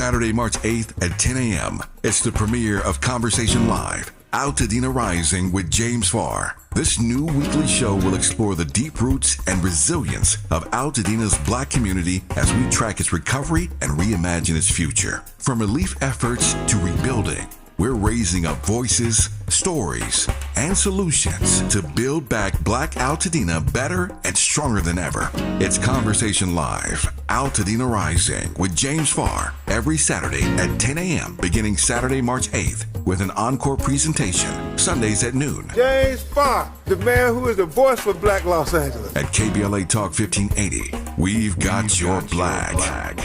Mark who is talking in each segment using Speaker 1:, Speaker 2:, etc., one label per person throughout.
Speaker 1: Saturday, March 8th at 10 a.m. It's the premiere of Conversation Live, Altadena Rising with James Farr. This new weekly show will explore the deep roots and resilience of Altadena's Black community as we track its recovery and reimagine its future. From relief efforts to rebuilding, we're raising up voices, stories, and solutions to build back Black Altadena better and stronger than ever. It's Conversation Live, Altadena Rising with James Farr every Saturday at 10 a.m. beginning Saturday, March 8th with an encore presentation Sundays at noon.
Speaker 2: James Farr, the man who is the voice for Black Los Angeles.
Speaker 1: At KBLA Talk 1580, we've got your black.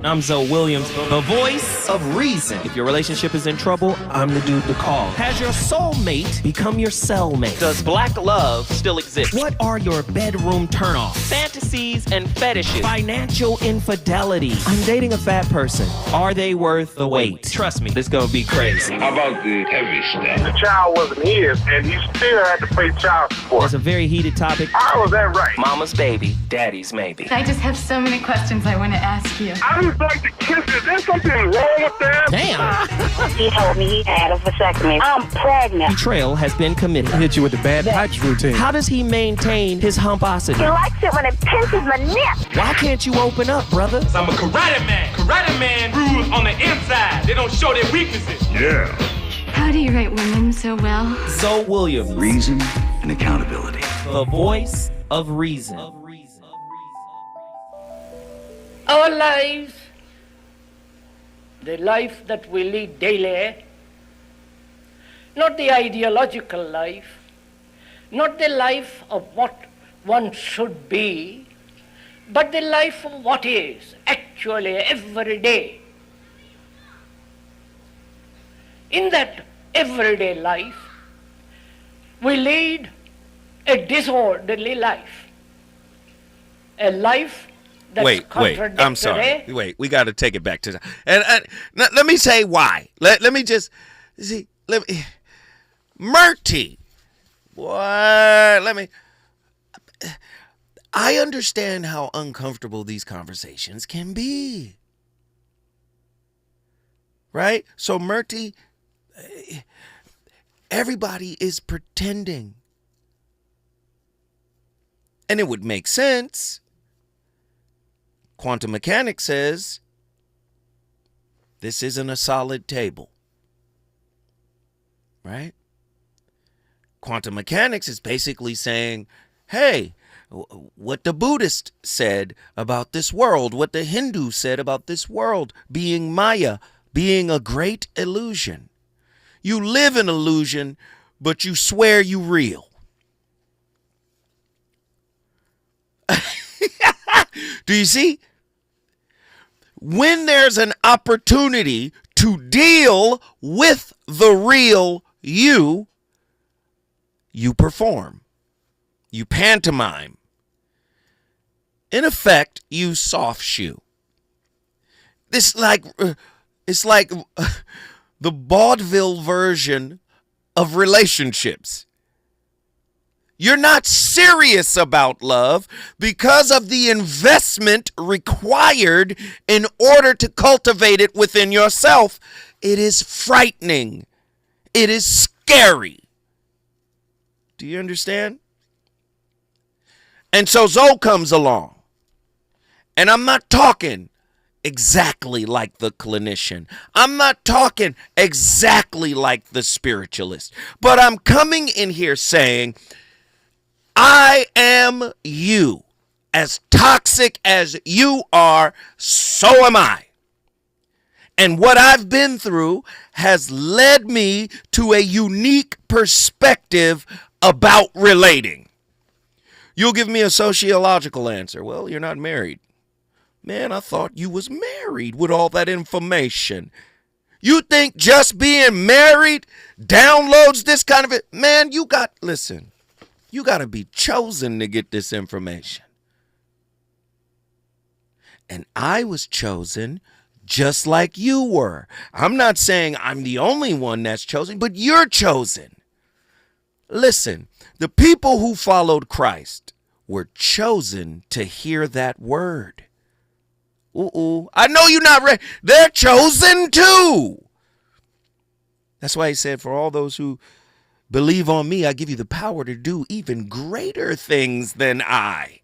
Speaker 3: I'm Zoe Williams, the voice of reason. If your relationship is in trouble, I'm the dude to call. Has your soulmate become your cellmate? Does black love still exist? What are your bedroom turnoffs? Fantasies and fetishes. Financial infidelity. I'm dating a fat person. Are they worth the wait? Trust me, this gonna be crazy.
Speaker 4: How about the heavy stuff?
Speaker 2: The child wasn't his, and he still had to pay child support.
Speaker 3: It's a very heated topic.
Speaker 2: How was that right?
Speaker 3: Mama's baby, daddy's maybe.
Speaker 5: I just have so many questions I want to ask you.
Speaker 2: I just like to kiss it. Is there something wrong with that?
Speaker 3: Damn.
Speaker 6: He told me he had a vasectomy. I'm pregnant.
Speaker 3: Betrayal has been committed.
Speaker 7: Hit you with the bad pipes routine.
Speaker 3: How does he maintain his humposity?
Speaker 6: He likes it when it pinches my nip.
Speaker 3: Why can't you open up, brother?
Speaker 8: I'm a karate man. Karate man rules on the inside. They don't show their weaknesses.
Speaker 4: Yeah.
Speaker 5: How do you write women so well?
Speaker 3: Zoe Williams,
Speaker 9: Reason and accountability.
Speaker 3: the voice of reason.
Speaker 10: Our lives, the life that we lead daily, not the ideological life, not the life of what one should be, but the life of what is actually every day. In that everyday life, we lead a disorderly life, a life that's
Speaker 11: Wait, I'm sorry. Wait, we got to take it back to that. And let me say why. Let me just see. Murty. What? I understand how uncomfortable these conversations can be. Right? So, Murty, everybody is pretending. And it would make sense. Quantum mechanics says this isn't a solid table. Right? Quantum mechanics is basically saying, hey, what the Buddhist said about this world, what the Hindu said about this world being Maya, being a great illusion. You live in illusion, but you swear you real. Do you see? When there's an opportunity to deal with the real you, you perform. You pantomime. In effect, you soft shoe. It's like the vaudeville version of relationships. You're not serious about love because of the investment required in order to cultivate it within yourself. It is frightening. It is scary. Do you understand? And so Zoe comes along. And I'm not talking exactly like the clinician. I'm not talking exactly like the spiritualist. But I'm coming in here saying, I am you. As toxic as you are, so am I. And what I've been through has led me to a unique perspective about relating. You'll give me a sociological answer. Well, you're not married. Man, I thought you was married with all that information. You think just being married downloads this kind of it? Man, you got to be chosen to get this information. And I was chosen just like you were. I'm not saying I'm the only one that's chosen, but you're chosen. Listen, the people who followed Christ were chosen to hear that word. I know you're not ready. They're chosen too. That's why he said, for all those who believe on me, I give you the power to do even greater things than I.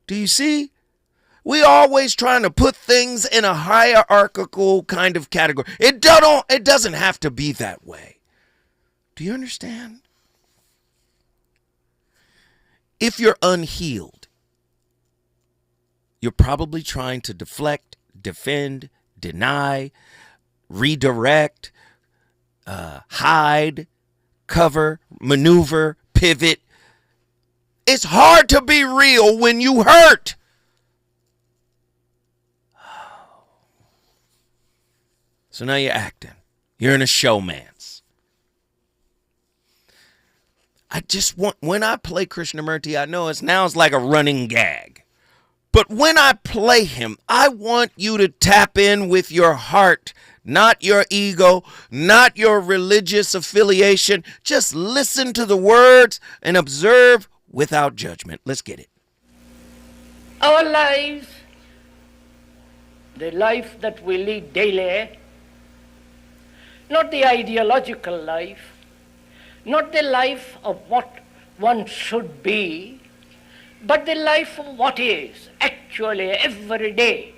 Speaker 11: Do you see? We always trying to put things in a hierarchical kind of category. It doesn't have to be that way. Do you understand? If you're unhealed, you're probably trying to deflect, defend, deny, redirect, hide, cover, maneuver, pivot. It's hard to be real when you hurt. So now you're acting. You're in a showmance. I just want, when I play Krishnamurti, I know it's like a running gag. But when I play him, I want you to tap in with your heart, not your ego, not your religious affiliation. Just listen to the words and observe without judgment. Let's get it.
Speaker 10: Our lives, the life that we lead daily, not the ideological life, not the life of what one should be, but the life of what is actually every day.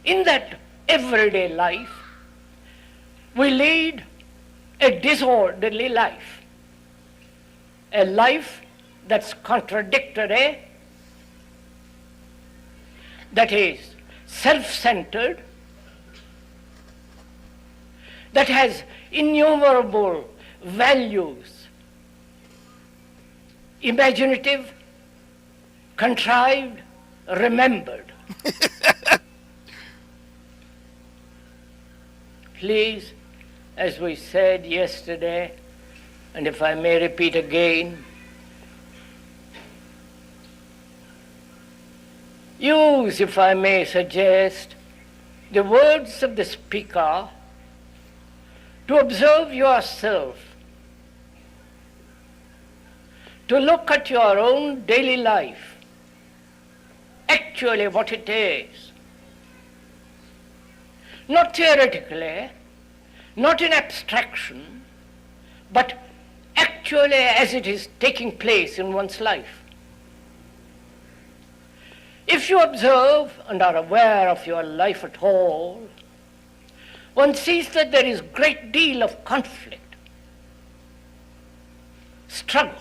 Speaker 10: In that everyday life, we lead a disorderly life, a life that's contradictory, that is self-centered, that has innumerable values, imaginative, contrived, remembered. Please, as we said yesterday, and if I may repeat again, use, if I may suggest, the words of the speaker to observe yourself, to look at your own daily life, actually what it is. Not theoretically, not in abstraction, but actually as it is taking place in one's life. If you observe and are aware of your life at all, one sees that there is a great deal of conflict, struggle,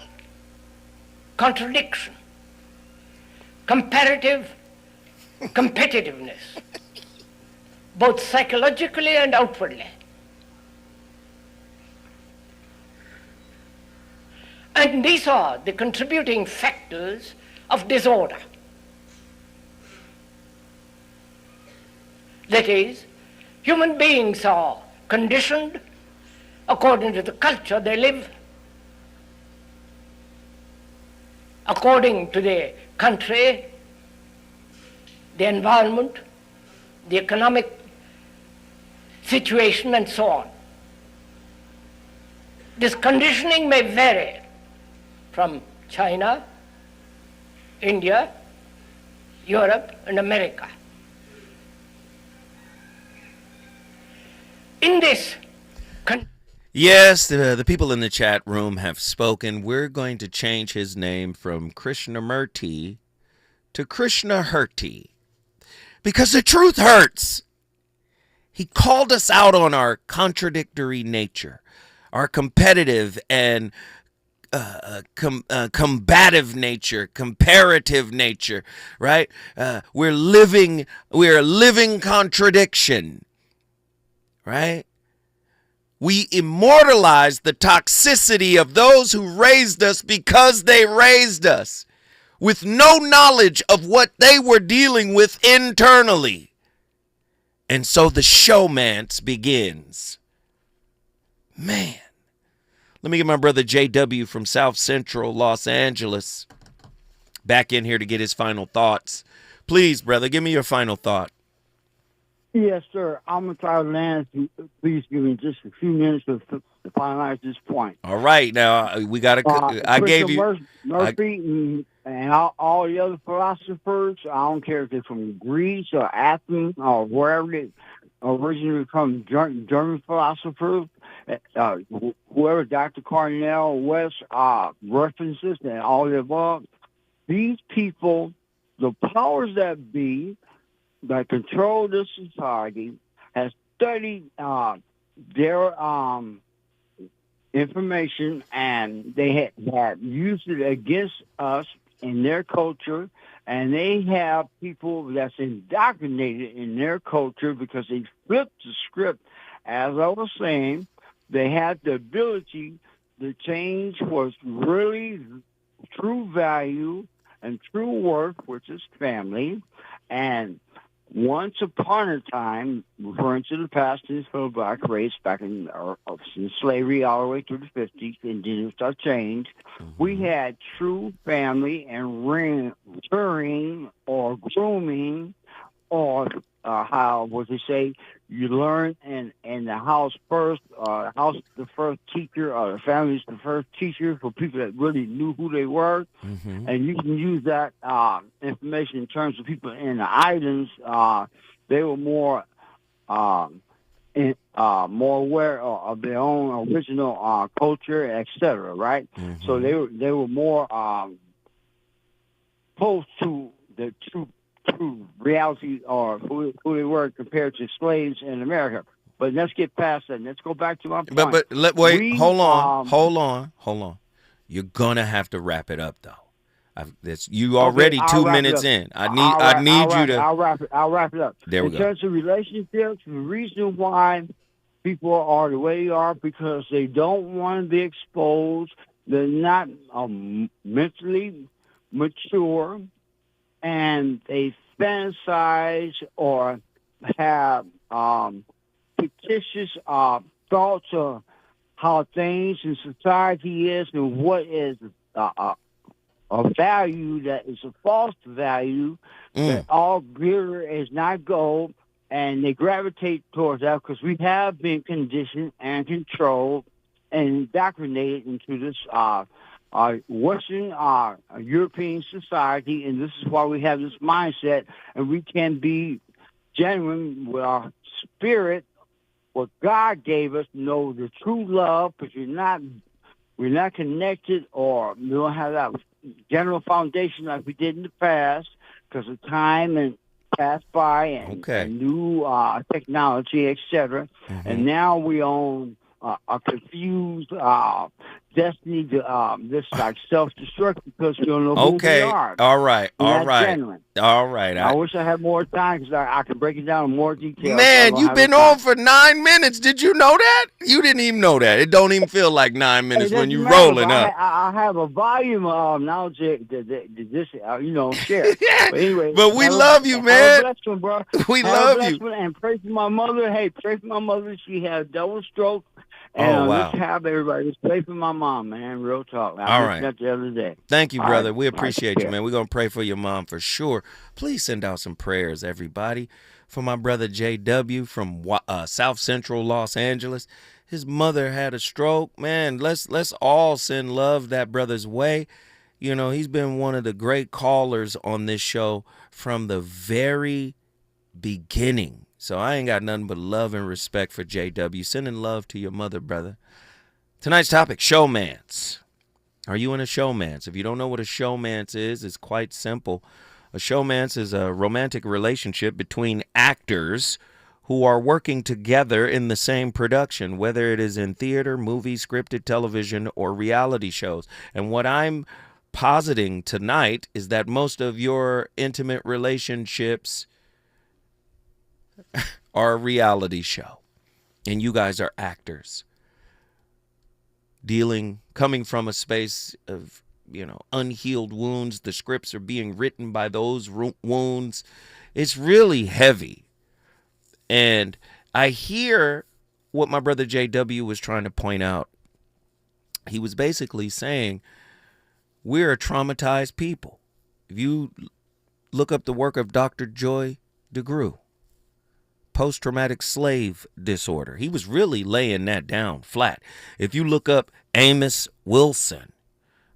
Speaker 10: contradiction, comparative competitiveness, both psychologically and outwardly. And these are the contributing factors of disorder. That is, human beings are conditioned according to the culture they live, according to the country, the environment, the economic situation, and so on. This conditioning may vary from China, India, Europe, and America. In this
Speaker 11: yes, the people in the chat room have spoken. We're going to change his name from Krishnamurti to Krishnahurti because the truth hurts. He called us out on our contradictory nature, our competitive and combative nature, comparative nature, right? We're a living contradiction. Right? We immortalize the toxicity of those who raised us because they raised us with no knowledge of what they were dealing with internally. And so the showmance begins. Man, let me get my brother JW from South Central Los Angeles back in here to get his final thoughts. Please, brother, give me your final thought.
Speaker 4: Yes, sir. I'm going to try to land. Please give me just a few minutes to finalize this point.
Speaker 11: All right. Now, we got to, I gave you.
Speaker 4: Murphy and all the other philosophers, I don't care if they're from Greece or Athens or wherever they originally from, German philosophers, whoever Dr. Cornell West references and all the above, these people, the powers that be, that control this society, has studied their information, and they have used it against us in their culture, and they have people that's indoctrinated in their culture because they flipped the script. As I was saying, they had the ability to change what's really true value and true worth, which is family, and once upon a time, referring to the past tense for the black race back in slavery all the way through the 50s, and then it changed, we had true family and rearing or grooming, or how would they say, you learn in the house first, house the first teacher, or the family's the first teacher for people that really knew who they were. And you can use that information in terms of people in the islands. They were more aware of their own original culture, etc. Right? So they were more close to the true reality or who they were compared to slaves in America. But let's get past that. Let's go back to my point.
Speaker 11: Hold on. You're gonna have to wrap it up though. You already 2 minutes in. I need you to.
Speaker 4: I'll wrap it up.
Speaker 11: There we go.
Speaker 4: In terms of relationships, the reason why people are the way they are because they don't want to be exposed. They're not mentally mature, and they fantasize or have fictitious thoughts of how things in society is and what is a value that is a false value, that all glitter is not gold, and they gravitate towards that because we have been conditioned and controlled and indoctrinated into this Western European society, and this is why we have this mindset, and we can be genuine with our spirit, what God gave us, know the true love, because we're not connected, or we don't have that general foundation like we did in the past, because of time and passed by and new technology, etc. And now we own a confused destiny to this like self-destruct because we don't know who we are.
Speaker 11: All right.
Speaker 4: I wish I had more time because I could break it down in more detail.
Speaker 11: Man, you've been on for 9 minutes. Did you know that? You didn't even know that. It don't even feel like 9 minutes when you rolling up.
Speaker 4: I have a volume of knowledge that share. But anyway,
Speaker 11: we love you, man.
Speaker 4: Blessing, bro.
Speaker 11: We love you.
Speaker 4: And pray for my mother. Hey, pray for my mother. She had double stroke. And let's have everybody just pray for my mom, man. Real talk.
Speaker 11: All right.
Speaker 4: That the other day.
Speaker 11: Thank you, brother. We appreciate you, man. We're going to pray for your mom for sure. Please send out some prayers, everybody, for my brother JW from South Central Los Angeles. His mother had a stroke. Man, let's all send love that brother's way. You know, he's been one of the great callers on this show from the very beginning. So I ain't got nothing but love and respect for JW. Sending love to your mother, brother. Tonight's topic, showmance. Are you in a showmance? If you don't know what a showmance is, it's quite simple. A showmance is a romantic relationship between actors who are working together in the same production, whether it is in theater, movie, scripted television, or reality shows. And what I'm positing tonight is that most of your intimate relationships are a reality show, and you guys are actors coming from a space of unhealed wounds. The scripts are being written by those wounds. It's really heavy, and I hear what my brother JW was trying to point out. He was basically saying we're a traumatized people. If you look up the work of Dr. Joy DeGruy, post-traumatic slave disorder. He was really laying that down flat. If you look up Amos Wilson,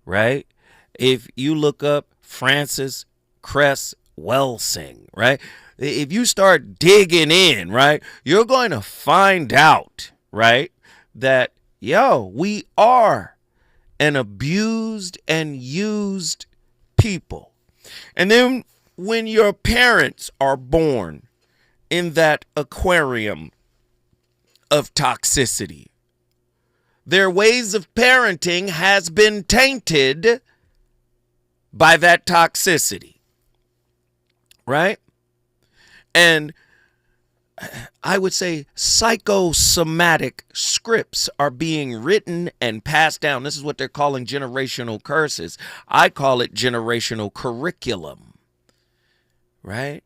Speaker 11: right? If you look up Francis Cress Welsing, right? If you start digging in, right, you're going to find out, right, that, we are an abused and used people. And then when your parents are born in that aquarium of toxicity, their ways of parenting has been tainted by that toxicity, right? And I would say psychosomatic scripts are being written and passed down. This is what they're calling generational curses. I call it generational curriculum, right?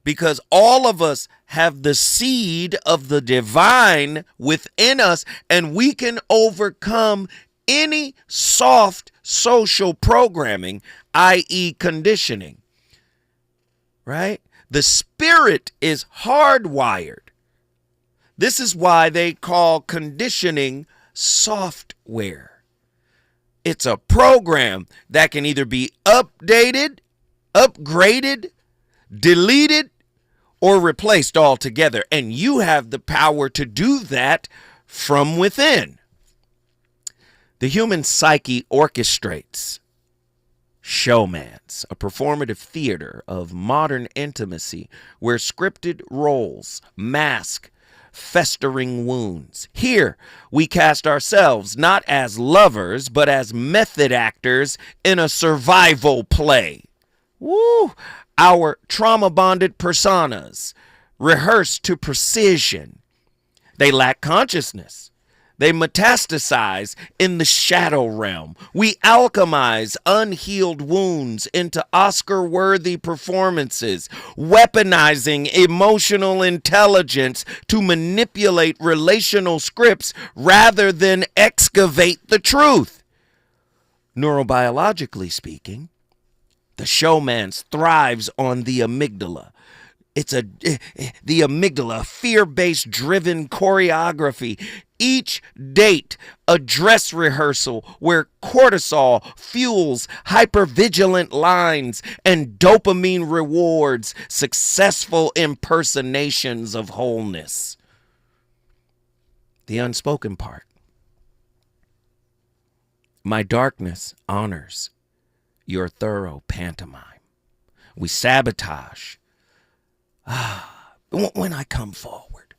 Speaker 11: Because all of us have the seed of the divine within us, and we can overcome any soft social programming, i.e. conditioning, right? The spirit is hardwired. This is why they call conditioning software. It's a program that can either be updated, upgraded, deleted, or replaced altogether. And you have the power to do that from within. The human psyche orchestrates showmance, a performative theater of modern intimacy where scripted roles mask festering wounds. Here, we cast ourselves not as lovers, but as method actors in a survival play. Woo! Our trauma-bonded personas, rehearsed to precision. They lack consciousness. They metastasize in the shadow realm. We alchemize unhealed wounds into Oscar-worthy performances, weaponizing emotional intelligence to manipulate relational scripts rather than excavate the truth. Neurobiologically speaking, the showman thrives on the amygdala. It's the amygdala, fear-based driven choreography. Each date, a dress rehearsal where cortisol fuels hypervigilant lines and dopamine rewards successful impersonations of wholeness. The unspoken part. My darkness honors your thorough pantomime. We sabotage. When I come forward,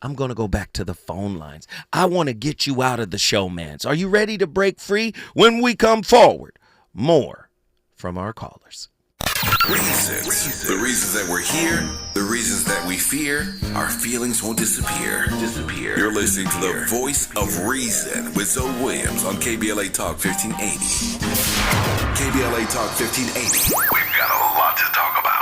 Speaker 11: I'm going to go back to the phone lines. I want to get you out of the showmans. Are you ready to break free? When we come forward, more from our callers.
Speaker 1: Reasons. The reasons that we're here, the reasons that we fear, our feelings won't disappear. You're listening to the voice of reason with Zoe Williams on KBLA Talk 1580. KBLA Talk 1580. We've got a lot to talk about.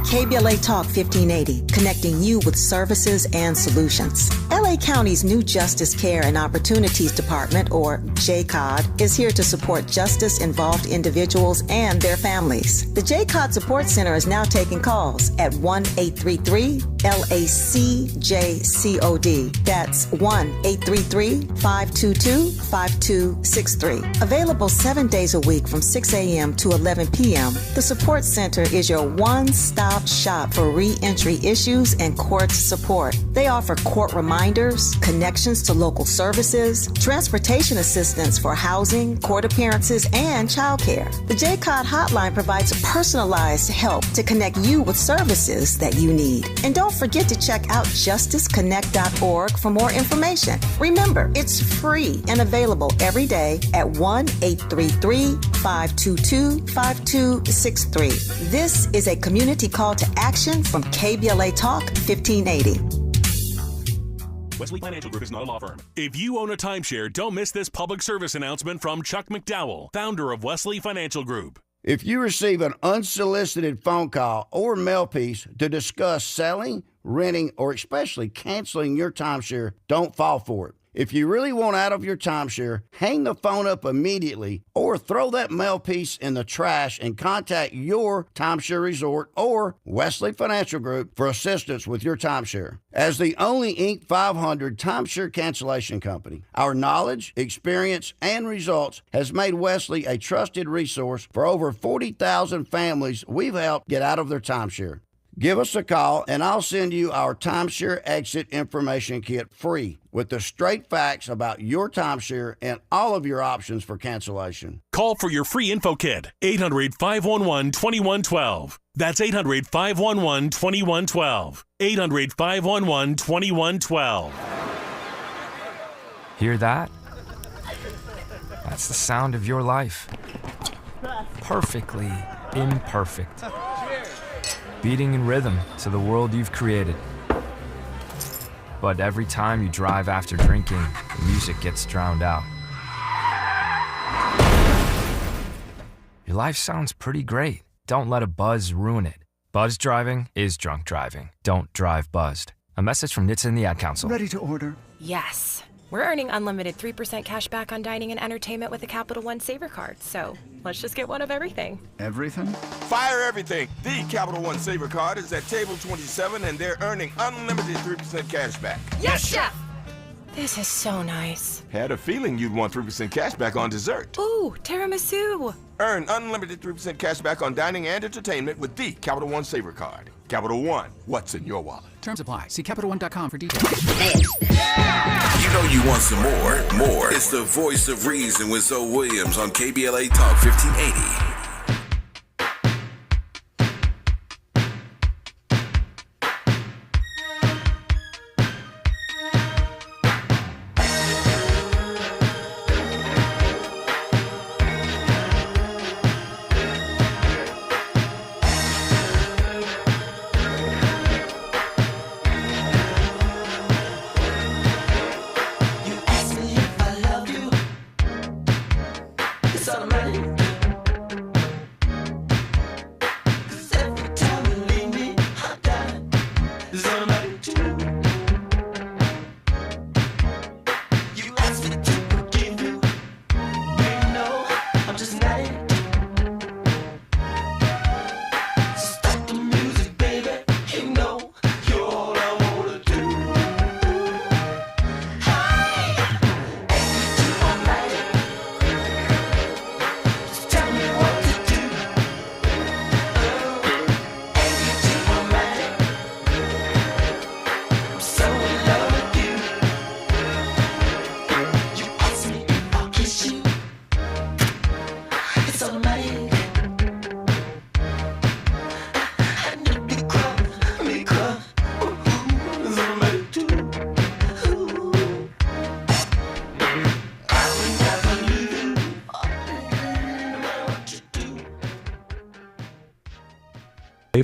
Speaker 7: KBLA Talk 1580, connecting you with services and solutions. LA County's new Justice Care and Opportunities Department, or JCOD, is here to support justice-involved individuals and their families. The JCOD Support Center is now taking calls at 1-833-LACJCOD. That's 1-833-522-5263. Available 7 days a week from 6 a.m. to 11 p.m., the Support Center is your one-stop shop for re-entry issues and court support. They offer court reminders, connections to local services, transportation assistance for housing, court appearances, and childcare. The JCOD hotline provides personalized help to connect you with services that you need. And don't forget to check out justiceconnect.org for more information. Remember, it's free and available every day at 1-833-522-5263. This is a community call to action from KBLA Talk 1580.
Speaker 12: Wesley Financial Group is not a law firm. If you own a timeshare, don't miss this public service announcement from Chuck McDowell, founder of Wesley Financial Group.
Speaker 13: If you receive an unsolicited phone call or mail piece to discuss selling, renting, or especially canceling your timeshare, don't fall for it. If you really want out of your timeshare, hang the phone up immediately or throw that mail piece in the trash and contact your timeshare resort or Wesley Financial Group for assistance with your timeshare. As the only Inc. 500 timeshare cancellation company, our knowledge, experience, and results has made Wesley a trusted resource for over 40,000 families we've helped get out of their timeshare. Give us a call and I'll send you our timeshare exit information kit free with the straight facts about your timeshare and all of your options for cancellation.
Speaker 12: Call for your free info kit. 800-511-2112. That's 800-511-2112. 800-511-2112.
Speaker 14: Hear that? That's the sound of your life. Perfectly imperfect. Beating in rhythm to the world you've created. But every time you drive after drinking, the music gets drowned out. Your life sounds pretty great. Don't let a buzz ruin it. Buzz driving is drunk driving. Don't drive buzzed. A message from NHTSA and the Ad Council.
Speaker 15: Ready to order?
Speaker 16: Yes. We're earning unlimited 3% cash back on dining and entertainment with a Capital One Saver card, so let's just get one of everything.
Speaker 15: Everything?
Speaker 17: Fire everything! The Capital One Saver card is at table 27 and they're earning unlimited 3% cash back.
Speaker 16: Yes, Chef! This is so nice.
Speaker 17: Had a feeling you'd want 3% cash back on dessert.
Speaker 16: Ooh, tiramisu!
Speaker 17: Earn unlimited 3% cash back on dining and entertainment with the Capital One Saver card. Capital One, what's in your wallet?
Speaker 15: Terms apply. See CapitalOne.com for details.
Speaker 1: You know you want some more. It's the voice of reason with Zoe Williams on KBLA Talk 1580.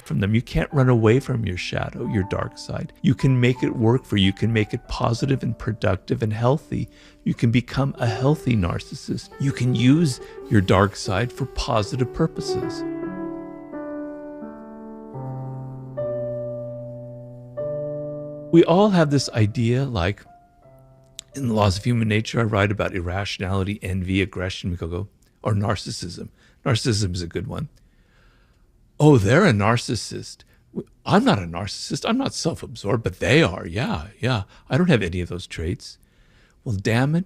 Speaker 18: From them. You can't run away from your shadow, your dark side. You can make it work for you. You can make it positive and productive and healthy. You can become a healthy narcissist. You can use your dark side for positive purposes. We all have this idea, like in the Laws of Human Nature, I write about irrationality, envy, aggression, we go, or narcissism. Narcissism is a good one. Oh, they're a narcissist. I'm not a narcissist. I'm not self-absorbed, but they are. Yeah. I don't have any of those traits. Well, damn it.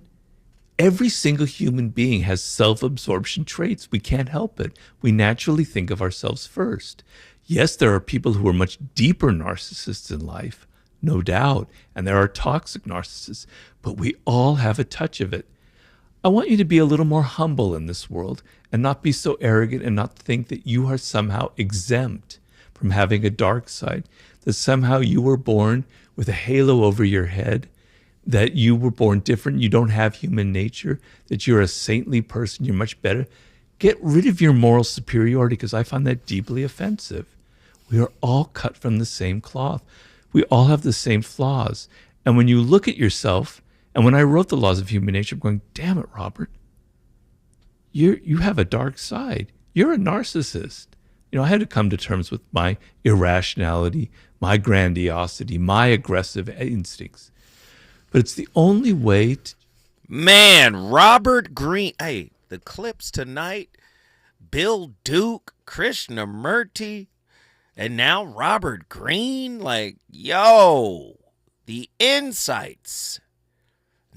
Speaker 18: Every single human being has self-absorption traits. We can't help it. We naturally think of ourselves first. Yes, there are people who are much deeper narcissists in life, no doubt. And there are toxic narcissists, but we all have a touch of it. I want you to be a little more humble in this world and not be so arrogant and not think that you are somehow exempt from having a dark side, that somehow you were born with a halo over your head, that you were born different, you don't have human nature, that you're a saintly person, you're much better. Get rid of your moral superiority, because I find that deeply offensive. We are all cut from the same cloth. We all have the same flaws. And when you look at yourself, and when I wrote the Laws of Human Nature, I'm going, damn it, Robert, you have a dark side. You're a narcissist. You know, I had to come to terms with my irrationality, my grandiosity, my aggressive instincts. but it's the only way to...
Speaker 11: Man, Robert Greene. Hey, the clips tonight, Bill Duke, Krishnamurti, and now Robert Greene. Like, yo, the insights.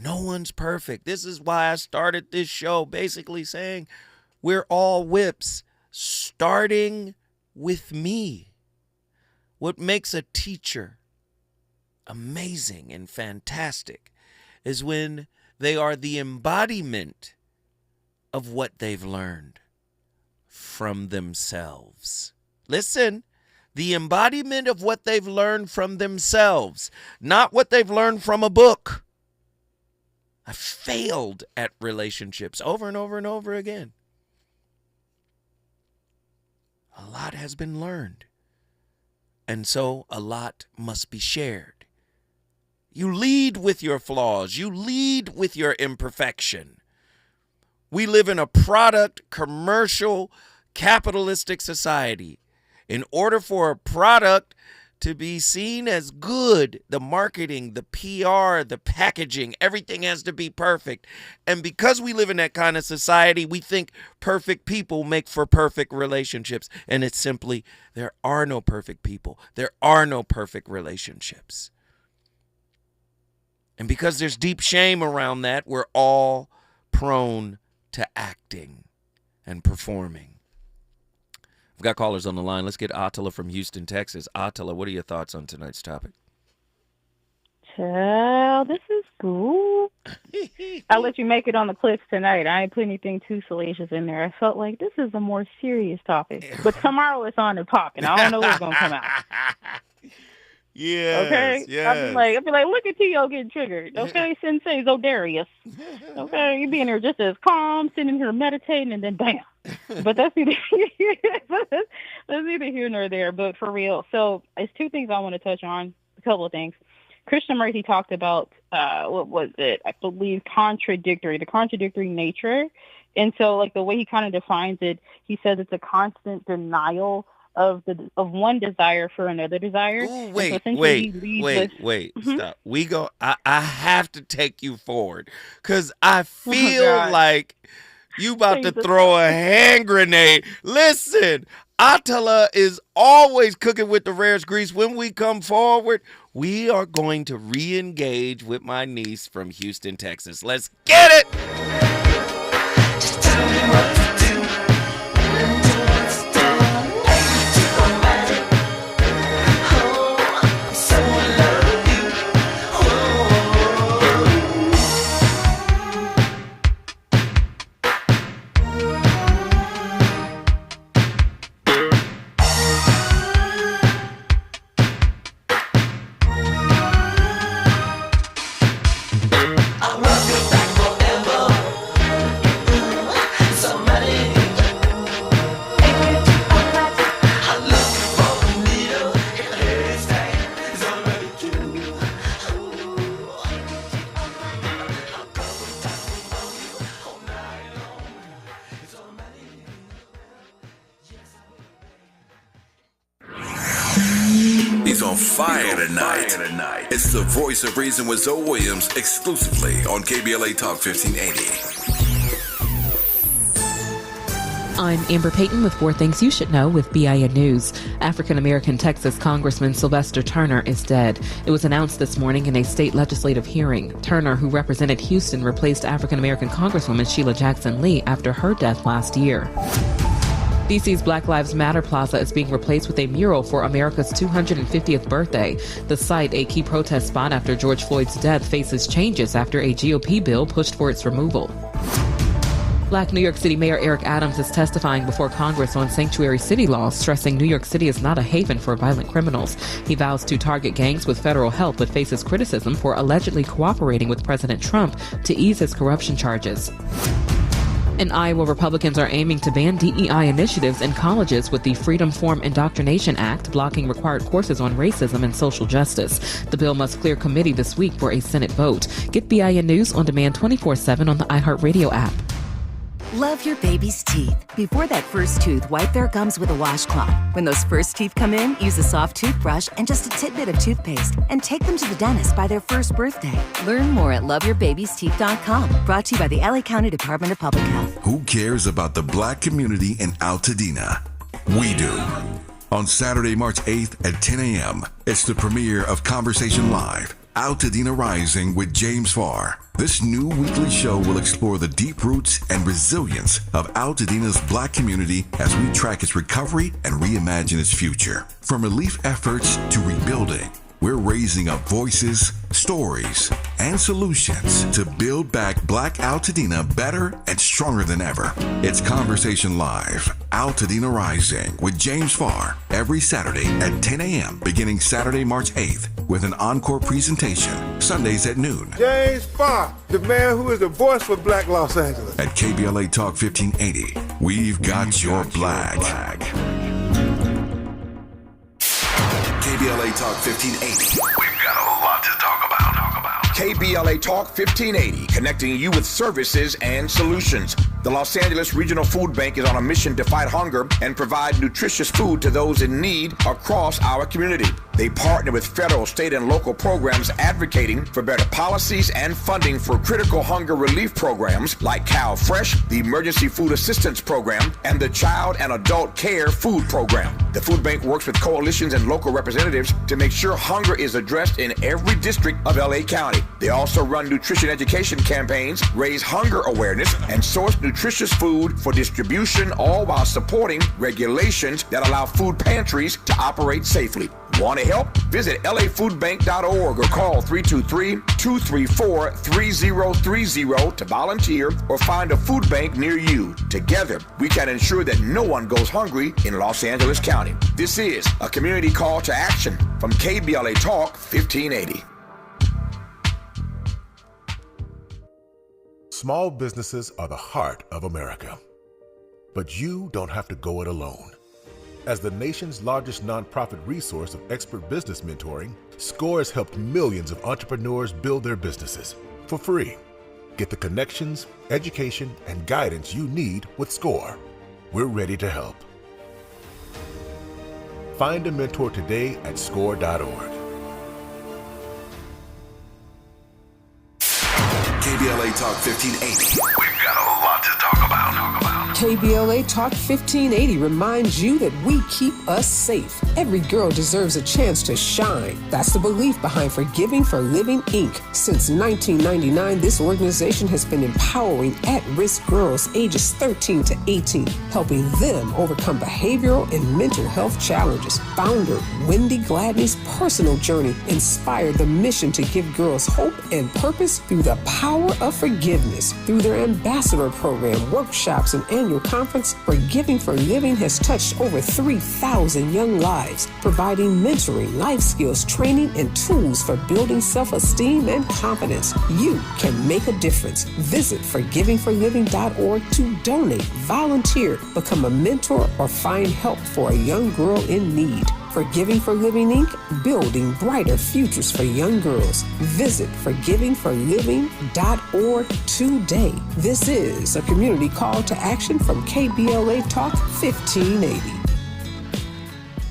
Speaker 11: No one's perfect. This is why I started this show basically saying we're all whips, starting with me. What makes a teacher amazing and fantastic is when they are the embodiment of what they've learned from themselves. Listen, the embodiment of what they've learned from themselves, not what they've learned from a book. I failed at relationships over and over and over again. A lot has been learned, and so a lot must be shared. You lead with your flaws. You lead with your imperfection. We live in a product, commercial, capitalistic society. In order for a product to be seen as good, the marketing, the PR, the packaging, everything has to be perfect. And because we live in that kind of society, we think perfect people make for perfect relationships. And it's simply, there are no perfect people. There are no perfect relationships. And because there's deep shame around that, we're all prone to acting and performing. We've got callers on the line. Let's get Attila from Houston, Texas. Attila, what are your thoughts on tonight's topic?
Speaker 19: Child, this is cool. I'll let you make it on the clips tonight. I ain't put anything too salacious in there. I felt like this is a more serious topic. But tomorrow it's on and popping. I don't know what's going to come out.
Speaker 11: Yes,
Speaker 19: okay?
Speaker 11: yes.
Speaker 19: I'll be like, look at T.O. getting triggered. Okay, Sensei Zodarius. Okay, you being here just as calm, sitting here meditating, and then bam. But that's neither here nor there, but for real. So it's two things I want to touch on, a couple of things. Krishnamurti talked about, what was it? I believe the contradictory nature. And so like the way he kind of defines it, he says it's a constant denial of one desire for another desire.
Speaker 11: Ooh, wait,
Speaker 19: Mm-hmm.
Speaker 11: Stop. I have to take you forward because I feel like you about to throw a hand grenade. Listen, Attila is always cooking with the rarest grease. When we come forward, we are going to re-engage with my niece from Houston, Texas. Let's get it! Just tell me what to do.
Speaker 1: He's on fire tonight. It's the Voice of Reason with Zoe Williams exclusively on KBLA Talk 1580.
Speaker 20: I'm Amber Payton with 4 Things You Should Know with BIN News. African-American Texas Congressman Sylvester Turner is dead. It was announced this morning in a state legislative hearing. Turner, who represented Houston, replaced African-American Congresswoman Sheila Jackson Lee after her death last year. DC's Black Lives Matter Plaza is being replaced with a mural for America's 250th birthday. The site, a key protest spot after George Floyd's death, faces changes after a GOP bill pushed for its removal. Black New York City Mayor Eric Adams is testifying before Congress on sanctuary city laws, stressing New York City is not a haven for violent criminals. He vows to target gangs with federal help, but faces criticism for allegedly cooperating with President Trump to ease his corruption charges. In Iowa, Republicans are aiming to ban DEI initiatives in colleges with the Freedom Form Indoctrination Act, blocking required courses on racism and social justice. The bill must clear committee this week for a Senate vote. Get BIN News on demand 24/7 on the iHeartRadio app.
Speaker 21: Love your baby's teeth. Before that first tooth, wipe their gums with a washcloth. When those first teeth come in, use a soft toothbrush and just a tidbit of toothpaste. And take them to the dentist by their first birthday. Learn more at loveyourbabysteeth.com. Brought to you by the LA County Department of Public Health.
Speaker 1: Who cares about the black community in Altadena? We do. On Saturday, March 8th at 10 a.m., it's the premiere of Conversation Live, Altadena Rising with James Farr. This new weekly show will explore the deep roots and resilience of Altadena's black community as we track its recovery and reimagine its future. From relief efforts to rebuilding, we're raising up voices, stories, and solutions to build back Black Altadena better and stronger than ever. It's Conversation Live, Altadena Rising with James Farr, every Saturday at 10 a.m. beginning Saturday, March 8th, with an encore presentation, Sundays at noon.
Speaker 2: James Farr, the man who is the voice for Black Los Angeles.
Speaker 1: At KBLA Talk 1580, we've got your black. KBLA Talk 1580. We've got a lot to talk about.
Speaker 17: KBLA Talk 1580, connecting you with services and solutions. The Los Angeles Regional Food Bank is on a mission to fight hunger and provide nutritious food to those in need across our community. They partner with federal, state, and local programs advocating for better policies and funding for critical hunger relief programs like Cal Fresh, the Emergency Food Assistance Program, and the Child and Adult Care Food Program. The food bank works with coalitions and local representatives to make sure hunger is addressed in every district of LA County. They also run nutrition education campaigns, raise hunger awareness, and source nutritious food for distribution, all while supporting regulations that allow food pantries to operate safely. Want to help? Visit lafoodbank.org or call 323-234-3030 to volunteer or find a food bank near you. Together, we can ensure that no one goes hungry in Los Angeles County. This is a community call to action from KBLA Talk 1580.
Speaker 22: Small businesses are the heart of America. But you don't have to go it alone. As the nation's largest nonprofit resource of expert business mentoring, SCORE has helped millions of entrepreneurs build their businesses for free. Get the connections, education, and guidance you need with SCORE. We're ready to help. Find a mentor today at score.org.
Speaker 1: KBLA Talk 1580. We've got a lot to talk about.
Speaker 23: KBLA Talk 1580 reminds you that we keep us safe. Every girl deserves a chance to shine. That's the belief behind Forgiving for Living, Inc. Since 1999, this organization has been empowering at-risk girls ages 13 to 18, helping them overcome behavioral and mental health challenges. Founder Wendy Gladney's personal journey inspired the mission to give girls hope and purpose through the power of forgiveness. Through their ambassador program, workshops, and annual conference, Forgiving for Living has touched over 3,000 young lives, providing mentoring, life skills, training, and tools for building self-esteem and confidence. You can make a difference. Visit forgivingforliving.org to donate, volunteer, become a mentor, or find help for a young girl in need. Forgiving for Living, Inc., building brighter futures for young girls. Visit forgivingforliving.org today. This is a community call to action from KBLA Talk 1580.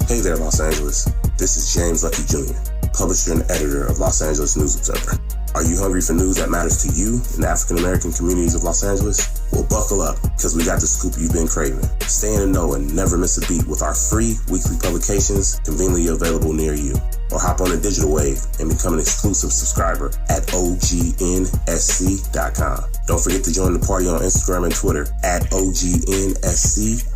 Speaker 24: Hey there, Los Angeles. This is James Lucky Jr., publisher and editor of Los Angeles News Observer. Are you hungry for news that matters to you in the African-American communities of Los Angeles? Well, buckle up, because we got the scoop you've been craving. Stay in the know and never miss a beat with our free weekly publications conveniently available near you. Or hop on the digital wave and become an exclusive subscriber at OGNSC.com. Don't forget to join the party on Instagram and Twitter at OGNSCINC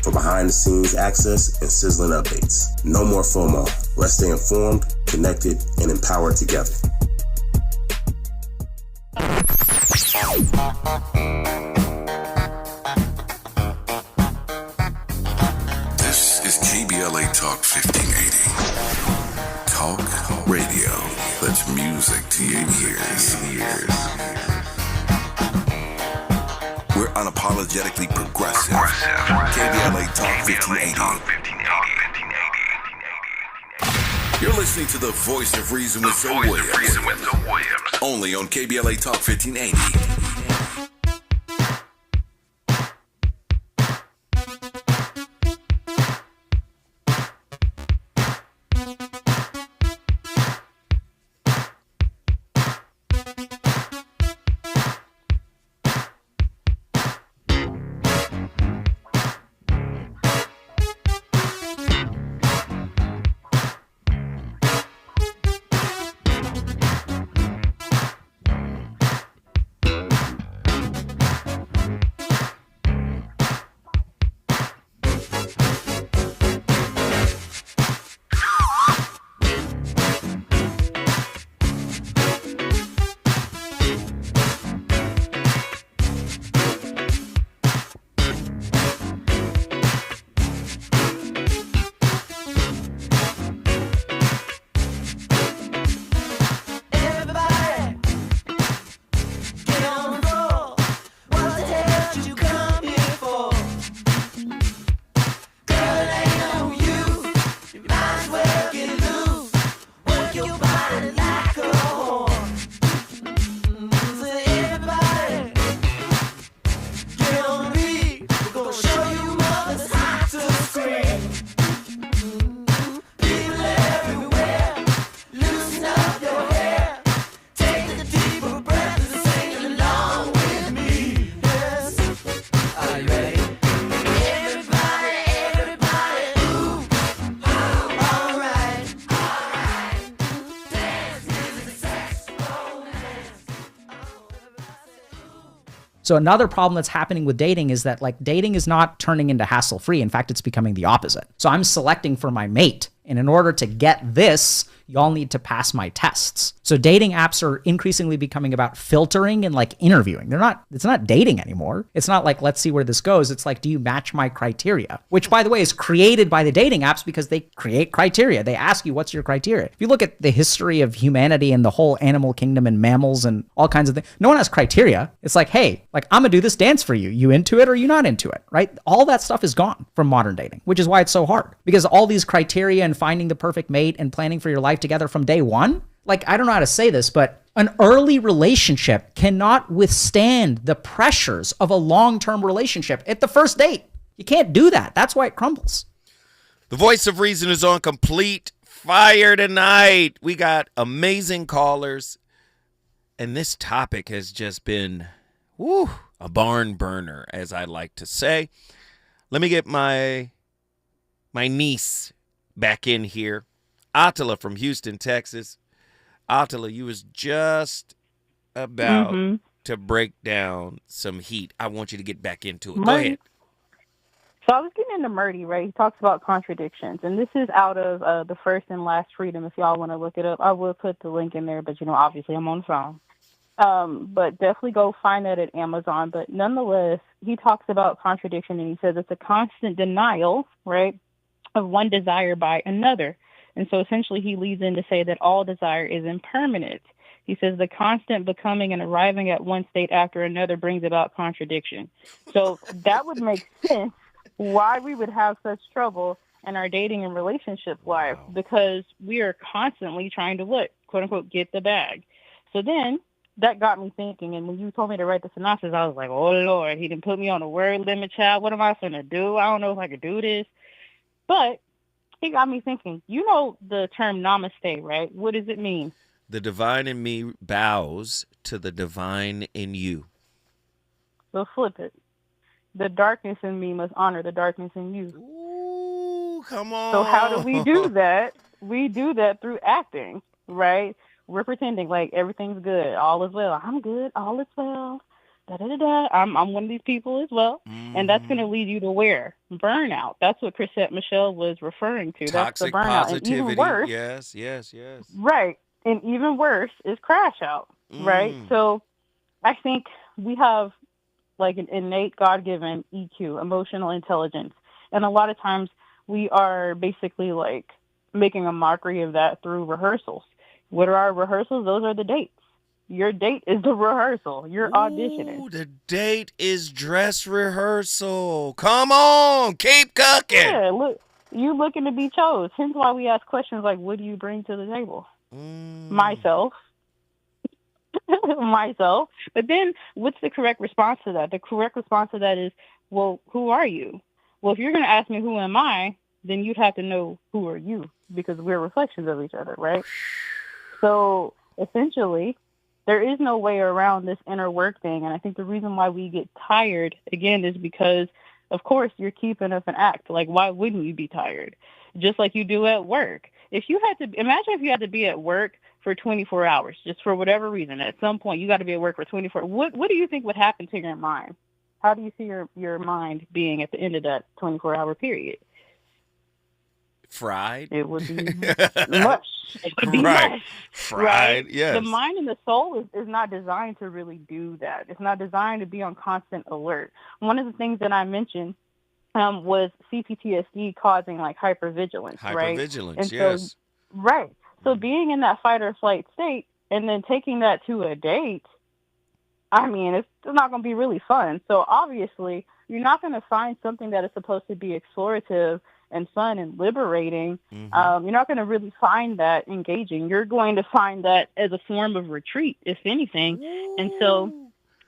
Speaker 24: for behind-the-scenes access and sizzling updates. No more FOMO. Let's stay informed, connected, and empowered together.
Speaker 1: This is KBLA Talk 1580. Talk radio. That's music to your ears. We're unapologetically progressive. KBLA Talk 1580. You're listening to the Voice of Reason with Zoe Williams. Only on KBLA Talk 1580.
Speaker 5: So another problem that's happening with dating is that like dating is not turning into hassle-free. In fact, it's becoming the opposite. So I'm selecting for my mate. And in order to get this, y'all need to pass my tests. So dating apps are increasingly becoming about filtering and like interviewing. It's not dating anymore. It's not like, let's see where this goes. It's like, do you match my criteria? Which, by the way, is created by the dating apps because they create criteria. They ask you, what's your criteria? If you look at the history of humanity and the whole animal kingdom and mammals and all kinds of things, no one has criteria. It's like, hey, like I'm gonna do this dance for you. You into it or you not into it, right? All that stuff is gone from modern dating, which is why it's so hard. Because all these criteria and finding the perfect mate and planning for your life together from day one, like, I don't know how to say this, but an early relationship cannot withstand the pressures of a long-term relationship at the first date. You can't do that. That's why it crumbles.
Speaker 11: The Voice of Reason is on complete fire tonight. We got amazing callers. And this topic has just been, a barn burner, as I like to say. Let me get my niece back in here. Attila from Houston, Texas. Attila, you was just about to break down some heat. I want you to get back into it. Go ahead.
Speaker 19: So I was getting into Murdy, right? He talks about contradictions, and this is out of The First and Last Freedom. If y'all want to look it up, I will put the link in there, but, obviously I'm on the phone. But definitely go find that at Amazon. But nonetheless, he talks about contradiction, and he says it's a constant denial, right, of one desire by another. And so essentially he leads in to say that all desire is impermanent. He says the constant becoming and arriving at one state after another brings about contradiction. So that would make sense why we would have such trouble in our dating and relationship life, because we are constantly trying to, quote unquote, get the bag. So then that got me thinking. And when you told me to write the synopsis, I was like, oh, Lord, he didn't put me on a word limit, child. What am I going to do? I don't know if I could do this. But he got me thinking. You know the term namaste, right? What does it mean?
Speaker 11: The divine in me bows to the divine in you.
Speaker 19: So flip it. The darkness in me must honor the darkness in you.
Speaker 11: Ooh, come on.
Speaker 19: So how do we do that? We do that through acting, right? We're pretending like everything's good. All is well. I'm good. All is well. Da-da-da-da. I'm one of these people as well. And that's going to lead you to where? Burnout. That's what Chrisette Michelle was referring to.
Speaker 11: Toxic
Speaker 19: that's the burnout.
Speaker 11: positivity.
Speaker 19: And even worse,
Speaker 11: Yes.
Speaker 19: Right. And even worse is crash out, right? So I think we have like an innate God-given EQ, emotional intelligence. And a lot of times we are basically like making a mockery of that through rehearsals. What are our rehearsals? Those are the dates. Your date is the rehearsal. You're auditioning.
Speaker 11: The date is dress rehearsal. Come on, keep cooking.
Speaker 19: Yeah, look, you looking to be chose. Hence why we ask questions like, what do you bring to the table? Myself. Myself. But then what's the correct response to that? The correct response to that is, well, who are you? Well, if you're going to ask me who am I, then you'd have to know who are you, because we're reflections of each other, right? So essentially, there is no way around this inner work thing. And I think the reason why we get tired, again, is because, of course, you're keeping up an act. Like, why wouldn't you be tired? Just like you do at work. If you had to, imagine if you had to be at work for 24 hours, just for whatever reason. At some point, you got to be at work for 24. What do you think would happen to your mind? How do you see your mind being at the end of that 24-hour period?
Speaker 11: Fried.
Speaker 19: It would be mush. It would be mush.
Speaker 11: Fried,
Speaker 19: right?
Speaker 11: yes.
Speaker 19: The mind and the soul is not designed to really do that. It's not designed to be on constant alert. One of the things that I mentioned was CPTSD causing like hypervigilance, right?
Speaker 11: Hypervigilance, yes.
Speaker 19: Right. So being in that fight or flight state and then taking that to a date, I mean, it's not going to be really fun. So obviously, you're not going to find something that is supposed to be explorative and fun and liberating. You're not going to really find that engaging. You're going to find that as a form of retreat, if anything. And so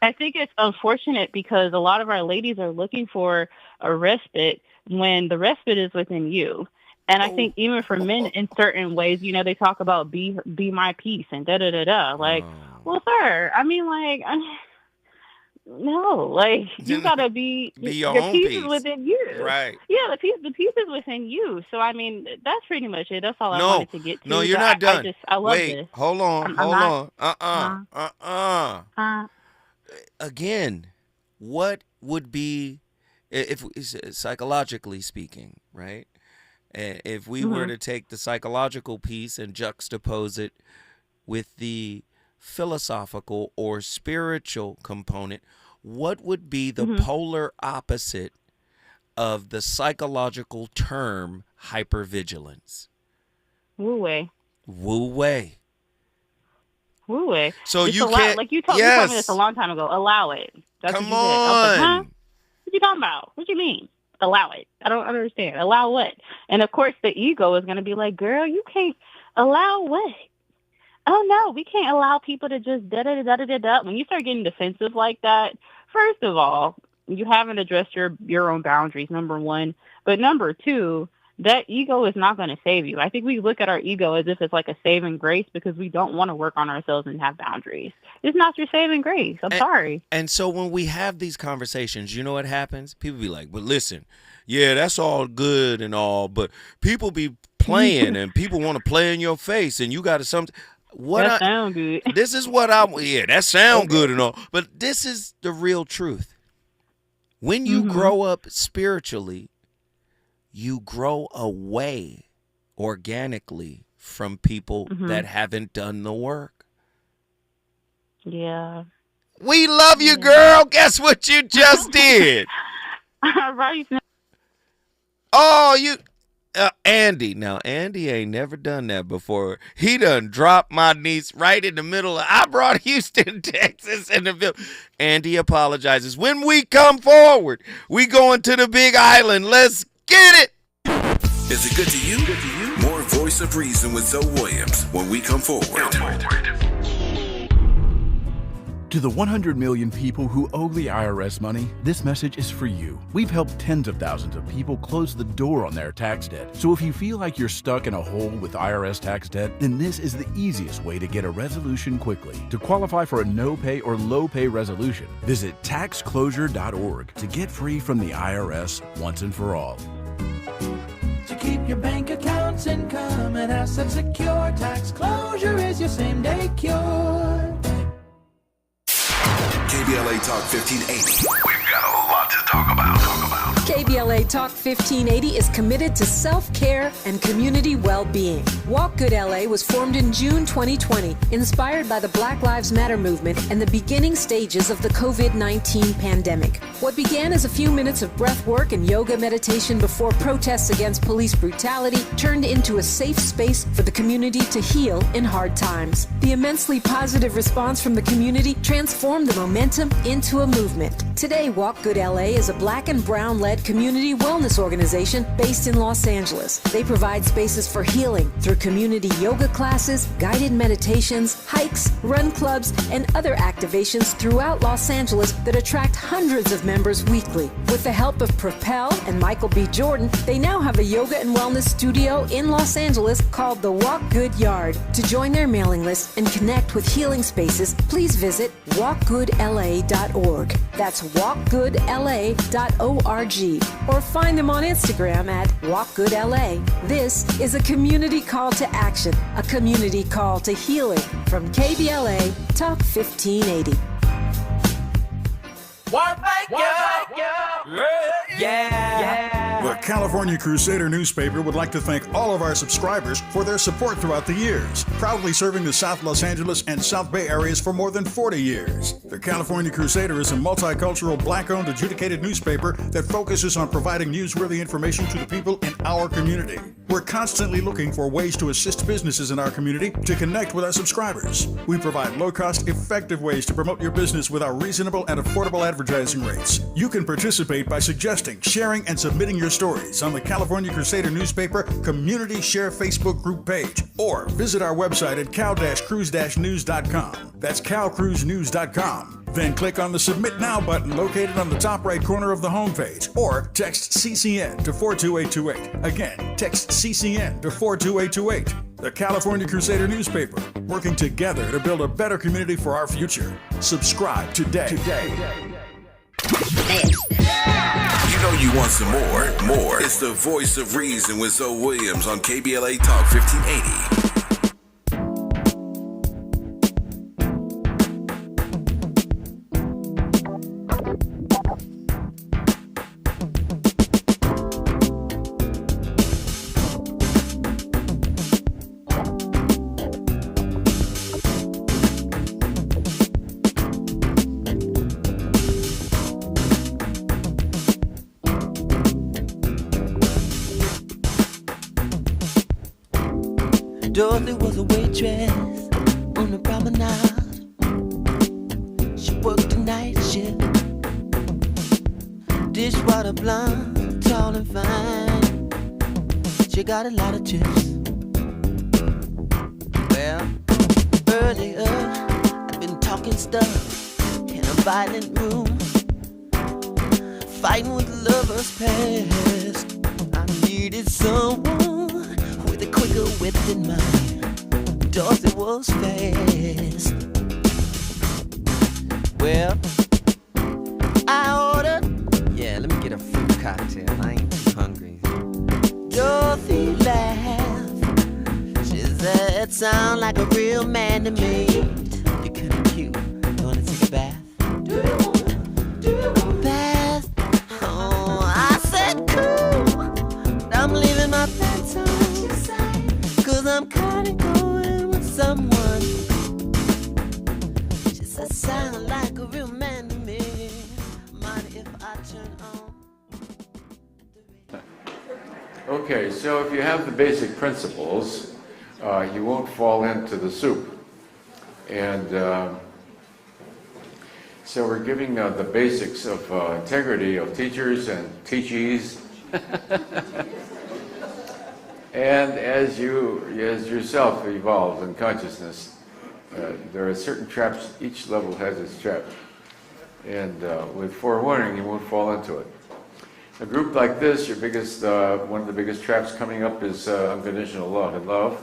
Speaker 19: I think it's unfortunate because a lot of our ladies are looking for a respite when the respite is within you. And I think even for men in certain ways, you know, they talk about be my peace and da-da-da-da. Like, well, sir, I mean, like, no, like, you got to be
Speaker 11: your
Speaker 19: the
Speaker 11: own
Speaker 19: peace
Speaker 11: peace.
Speaker 19: is within you.
Speaker 11: Right.
Speaker 19: Yeah, the peace is within you. So, I mean, that's pretty much it. That's all I wanted to get to.
Speaker 11: No, you're
Speaker 19: But
Speaker 11: not done.
Speaker 19: I love
Speaker 11: Wait,
Speaker 19: this.
Speaker 11: hold on. Again, what would be, if psychologically speaking, right? If we were to take the psychological piece and juxtapose it with the philosophical or spiritual component, what would be the polar opposite of the psychological term hypervigilance?
Speaker 19: Wu-wei.
Speaker 11: Wu-wei.
Speaker 19: Wu-wei.
Speaker 11: So
Speaker 19: just
Speaker 11: you
Speaker 19: allow,
Speaker 11: can't.
Speaker 19: like you told me this a long time ago. Allow it. That's
Speaker 11: Come
Speaker 19: what you said. I was like, huh?
Speaker 11: on.
Speaker 19: What you talking about? What you mean? Allow it. I don't understand. Allow what? And of course, the ego is going to be like, girl, you can't allow what? Oh no, we can't allow people to just da-da-da-da-da-da. When you start getting defensive like that, first of all, you haven't addressed your own boundaries, number one. But number two, that ego is not going to save you. I think we look at our ego as if it's like a saving grace because we don't want to work on ourselves and have boundaries. It's not your saving grace. I'm sorry.
Speaker 11: And so when we have these conversations, you know what happens? People be like, but listen, yeah, that's all good and all, but people be playing and people want to play in your face and you got to something.
Speaker 19: That sound good.
Speaker 11: This is what that sound good and all, but this is the real truth. When you grow up spiritually, you grow away organically from people that haven't done the work.
Speaker 19: Yeah.
Speaker 11: We love you, girl. Guess what you just did?
Speaker 19: Right.
Speaker 11: Oh, you... Andy. Now, Andy ain't never done that before. He done dropped my niece right in the middle of... I brought Houston, Texas in the middle. Andy apologizes. When we come forward, we going to the Big Island. Let's get it.
Speaker 1: Is it good to you? More Voice of Reason with Zoe Williams when we come forward.
Speaker 3: To the 100 million people who owe the IRS money, this message is for you. We've helped tens of thousands of people close the door on their tax debt. So if you feel like you're stuck in a hole with IRS tax debt, then this is the easiest way to get a resolution quickly. To qualify for a no-pay or low-pay resolution, visit taxclosure.org to get free from the IRS once and for all.
Speaker 6: To keep your bank accounts, income, and assets secure, tax closure is your same-day cure.
Speaker 1: KBLA Talk 1580. We've got a lot to talk about.
Speaker 8: KBLA Talk 1580 is committed to self-care and community well-being. Walk Good LA was formed in June 2020, inspired by the Black Lives Matter movement and the beginning stages of the COVID-19 pandemic. What began as a few minutes of breath work and yoga meditation before protests against police brutality turned into a safe space for the community to heal in hard times. The immensely positive response from the community transformed the momentum into a movement. Today, Walk Good LA is a Black and Brown-led community wellness organization based in Los Angeles. They provide spaces for healing through community yoga classes, guided meditations, hikes, run clubs, and other activations throughout Los Angeles that attract hundreds of members weekly. With the help of Propel and Michael B. Jordan, they now have a yoga and wellness studio in Los Angeles called the Walk Good Yard. To join their mailing list and connect with healing spaces, please visit walkgoodla.org. That's walkgoodla.org. Or find them on Instagram at walkgoodla. This is a community call to action, a community call to healing from KBLA Talk 1580.
Speaker 9: The California Crusader newspaper would like to thank all of our subscribers for their support throughout the years, proudly serving the South Los Angeles and South Bay areas for more than 40 years. The California Crusader is a multicultural, Black-owned, adjudicated newspaper that focuses on providing newsworthy information to the people in our community. We're constantly looking for ways to assist businesses in our community to connect with our subscribers. We provide low-cost, effective ways to promote your business with our reasonable and affordable advertising rates. You can participate by suggesting, sharing, and submitting your stories on the California Crusader newspaper Community Share Facebook group page, or visit our website at cal-cruise-news.com. That's calcruisenews.com. Then click on the Submit Now button located on the top right corner of the homepage, or text CCN to 42828. Again, text CCN to 42828. The California Crusader newspaper, working together to build a better community for our future. Subscribe today.
Speaker 1: You know you want some more. It's the Voice of Reason with Zoe Williams on KBLA Talk 1580.
Speaker 6: Dorothy was a waitress on the promenade. She worked the night shift. Dishwater blonde, tall and fine. She got a lot of chips. Well, earlier I've been talking stuff in a violent room, fighting with lovers past. I needed someone with a quicker wit than mine. Dorothy was fast. Well, I ordered, yeah, let me get a fruit cocktail. I ain't too hungry. Dorothy laughed. She said, sound like a real man to me. You're kinda cute. You wanna take a bath? Do you want bath? Oh, I said cool. I'm leaving my pants on. Cause I'm kinda going with someone. She said, sound like a real man to me. Mind if I turn on?
Speaker 4: Okay, so if you have the basic principles, you won't fall into the soup. And so we're giving the basics of integrity of teachers and teachees. And as yourself evolve in consciousness, there are certain traps. Each level has its trap. And with forewarning, you won't fall into it. A group like this, your biggest, one of the biggest traps coming up is unconditional love. And love,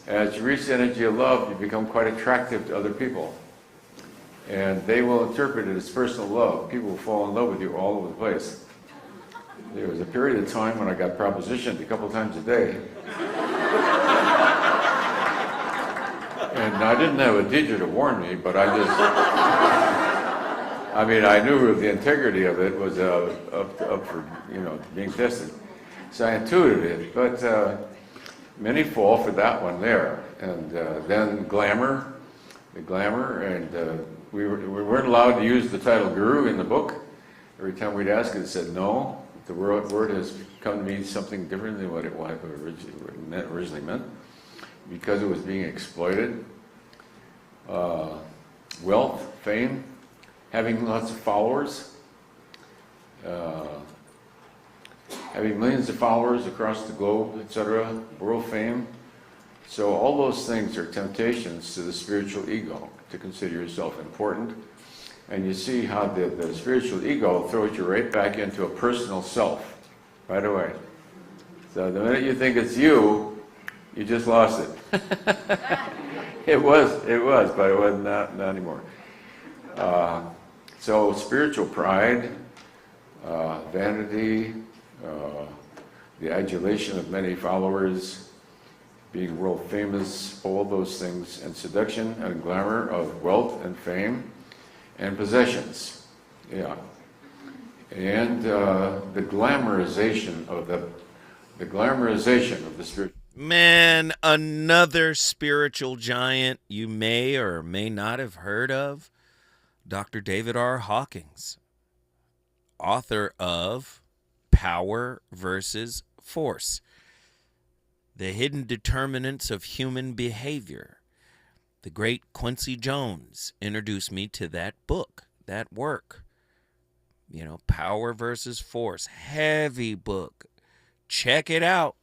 Speaker 4: as you reach the energy of love, you become quite attractive to other people. And they will interpret it as personal love. People will fall in love with you all over the place. There was a period of time when I got propositioned a couple times a day. And I didn't have a teacher to warn me, but I knew the integrity of it was up for, being tested. So I intuited it, but many fall for that one there. And then glamour, and we weren't allowed to use the title guru in the book. Every time we'd ask it said no. The word has come to mean something different than what it originally meant, because it was being exploited. Wealth, fame, having lots of followers, having millions of followers across the globe, etc., world fame. So all those things are temptations to the spiritual ego, to consider yourself important. And you see how the spiritual ego throws you right back into a personal self right away. So the minute you think it's you just lost it. It was, but it wasn't not anymore. So spiritual pride, vanity, the adulation of many followers, being world famous, all those things, and seduction and glamour of wealth and fame and possessions, yeah, and the glamorization of the spiritual.
Speaker 11: Man, another spiritual giant you may or may not have heard of, Dr. David R. Hawkins, author of Power versus Force, The Hidden Determinants of Human Behavior. The great Quincy Jones introduced me to that book, that work. Power versus Force, heavy book. Check it out.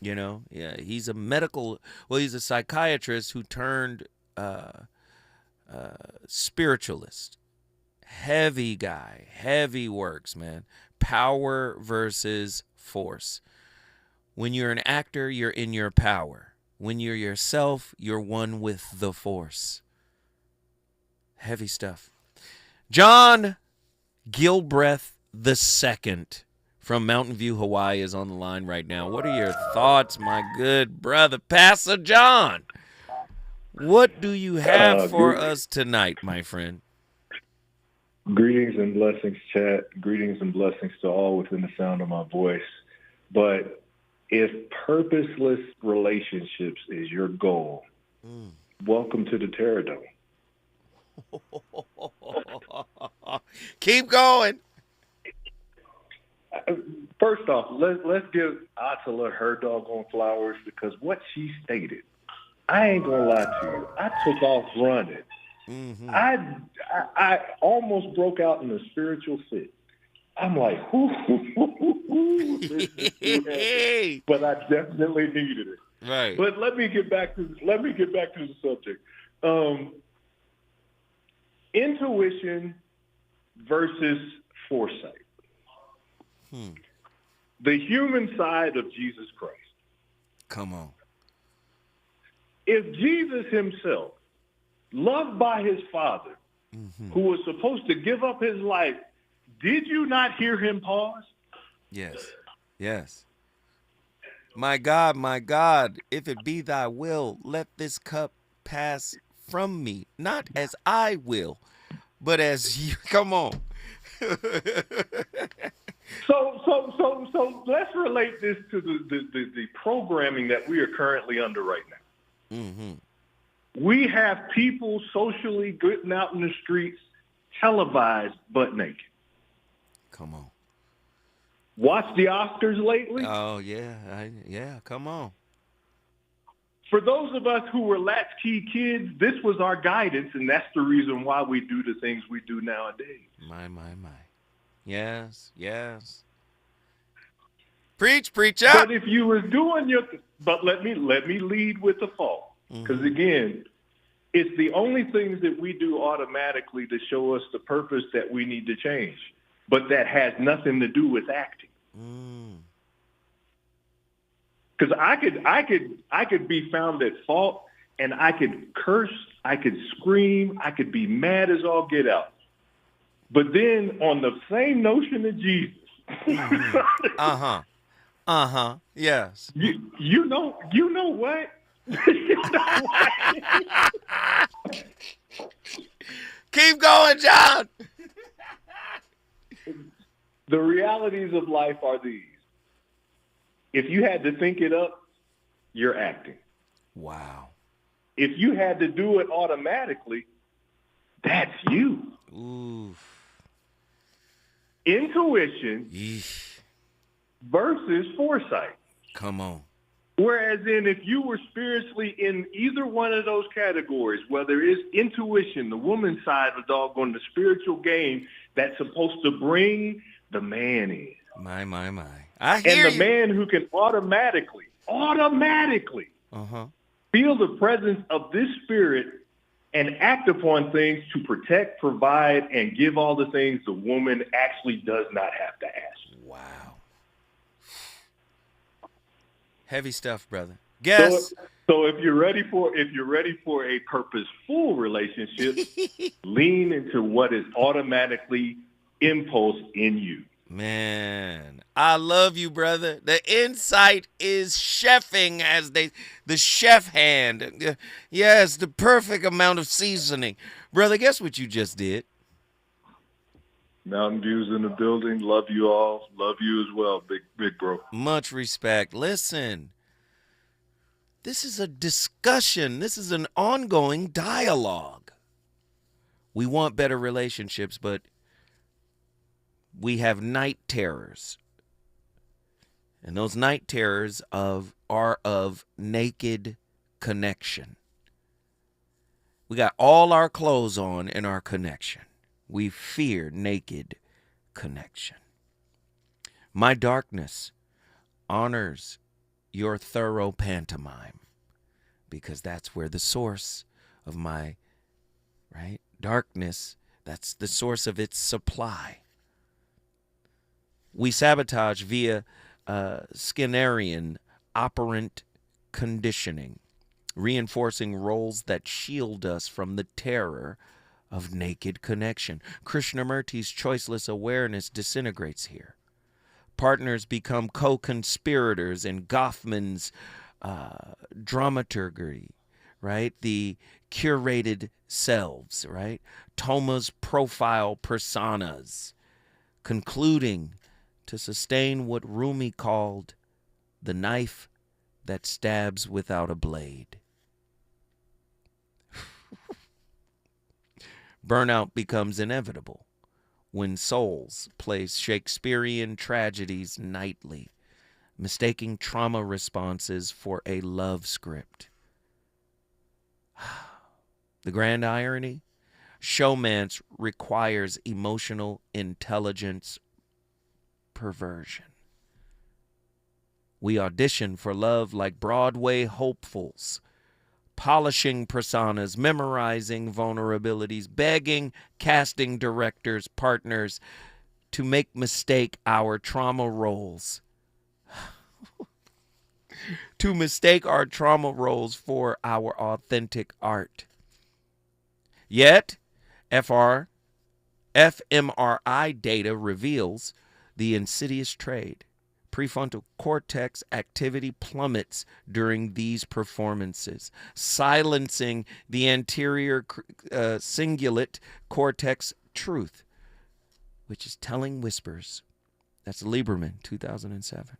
Speaker 11: He's he's a psychiatrist who turned spiritualist. Heavy guy, heavy works, man. Power versus Force. When you're an actor, you're in your power. When you're yourself, you're one with the Force. Heavy stuff. John Gilbreth II from Mountain View, Hawaii is on the line right now. What are your thoughts, my good brother, Pastor John? What do you have for us tonight, my friend?
Speaker 7: Greetings and blessings, chat. Greetings and blessings to all within the sound of my voice. But if purposeless relationships is your goal, welcome to the Terror Dome.
Speaker 11: Keep going.
Speaker 7: First off, let's give Attila her doggone flowers, because what she stated, I ain't gonna lie to you, I took off running.
Speaker 11: Mm-hmm.
Speaker 7: I almost broke out in a spiritual fit. I'm like, but I definitely needed it.
Speaker 11: Right.
Speaker 7: But let me get back to the subject. Intuition versus foresight. The human side of Jesus Christ.
Speaker 11: Come on.
Speaker 7: If Jesus himself, loved by his Father, who was supposed to give up his life, did you not hear him pause?
Speaker 11: Yes. Yes. My God, if it be thy will, let this cup pass from me, not as I will, but as you. Come on.
Speaker 7: So let's relate this to the programming that we are currently under right now.
Speaker 11: Mm-hmm.
Speaker 7: We have people socially getting out in the streets, televised, butt naked.
Speaker 11: Come on.
Speaker 7: Watch the Oscars lately?
Speaker 11: Oh, yeah. Come on.
Speaker 7: For those of us who were latchkey kids, this was our guidance, and that's the reason why we do the things we do nowadays.
Speaker 11: My. Yes. Preach up.
Speaker 7: But if you were doing but let me lead with the fall, because again, it's the only things that we do automatically to show us the purpose that we need to change, but that has nothing to do with acting. Because I could be found at fault, and I could curse, I could scream, I could be mad as all get out. But then on the same notion of Jesus,
Speaker 11: yes.
Speaker 7: You know what?
Speaker 11: Keep going, John.
Speaker 7: The realities of life are these. If you had to think it up, you're acting.
Speaker 11: Wow.
Speaker 7: If you had to do it automatically, that's you.
Speaker 11: Oof.
Speaker 7: Intuition versus foresight.
Speaker 11: Come on.
Speaker 7: Whereas if you were spiritually in either one of those categories, whether it's intuition, the woman's side of the doggone, the spiritual game that's supposed to bring the man in.
Speaker 11: My. I hear
Speaker 7: and the man who can automatically feel the presence of this spirit and act upon things to protect, provide, and give all the things the woman actually does not have to ask.
Speaker 11: Wow. Heavy stuff, brother. Guess.
Speaker 7: So if you're ready for a purposeful relationship, lean into what is automatically impulse in you.
Speaker 11: Man, I love you, brother. The insight is chefing, the chef hand. Yes, the perfect amount of seasoning. Brother, guess what you just did?
Speaker 7: Mountain View's in the building. Love you all. Love you as well, big bro.
Speaker 11: Much respect. Listen, this is a discussion. This is an ongoing dialogue. We want better relationships, but we have night terrors. And those night terrors are of naked connection. We got all our clothes on in our connection. We fear naked connection. My darkness honors your thorough pantomime, because that's where the source of my, darkness, that's the source of its supply. We sabotage via Skinnerian operant conditioning, reinforcing roles that shield us from the terror of naked connection. Krishnamurti's choiceless awareness disintegrates here. Partners become co-conspirators in Goffman's dramaturgy, the curated selves, Toma's profile personas, concluding to sustain what Rumi called the knife that stabs without a blade. Burnout becomes inevitable, when souls play Shakespearean tragedies nightly, mistaking trauma responses for a love script. The grand irony? Showmance requires emotional intelligence perversion. We audition for love like Broadway hopefuls, polishing personas, memorizing vulnerabilities, begging casting directors, partners to mistake our trauma roles. To mistake our trauma roles for our authentic art. Yet, fMRI data reveals the insidious trade. Prefrontal cortex activity plummets during these performances, silencing the anterior cingulate cortex truth, which is telling whispers. That's Lieberman, 2007.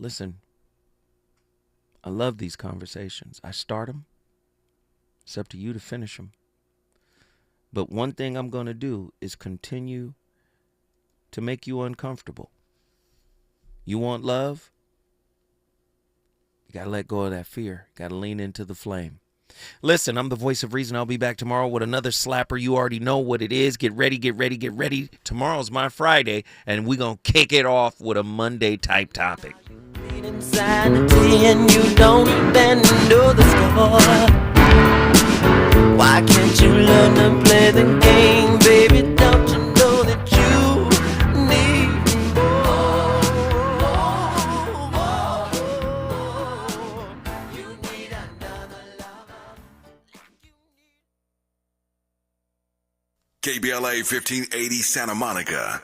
Speaker 11: Listen, I love these conversations. I start them. It's up to you to finish them. But one thing I'm going to do is continue to make you uncomfortable. You want love? You got to let go of that fear. Got to lean into the flame. Listen, I'm the voice of reason. I'll be back tomorrow with another slapper. You already know what it is. Get ready, get ready, get ready. Tomorrow's my Friday, and we're going to kick it off with a Monday type topic.
Speaker 6: Insanity and you don't even know the score. Why can't you learn to play the game, baby? Don't you know that you need
Speaker 1: KBLA 1580 Santa Monica.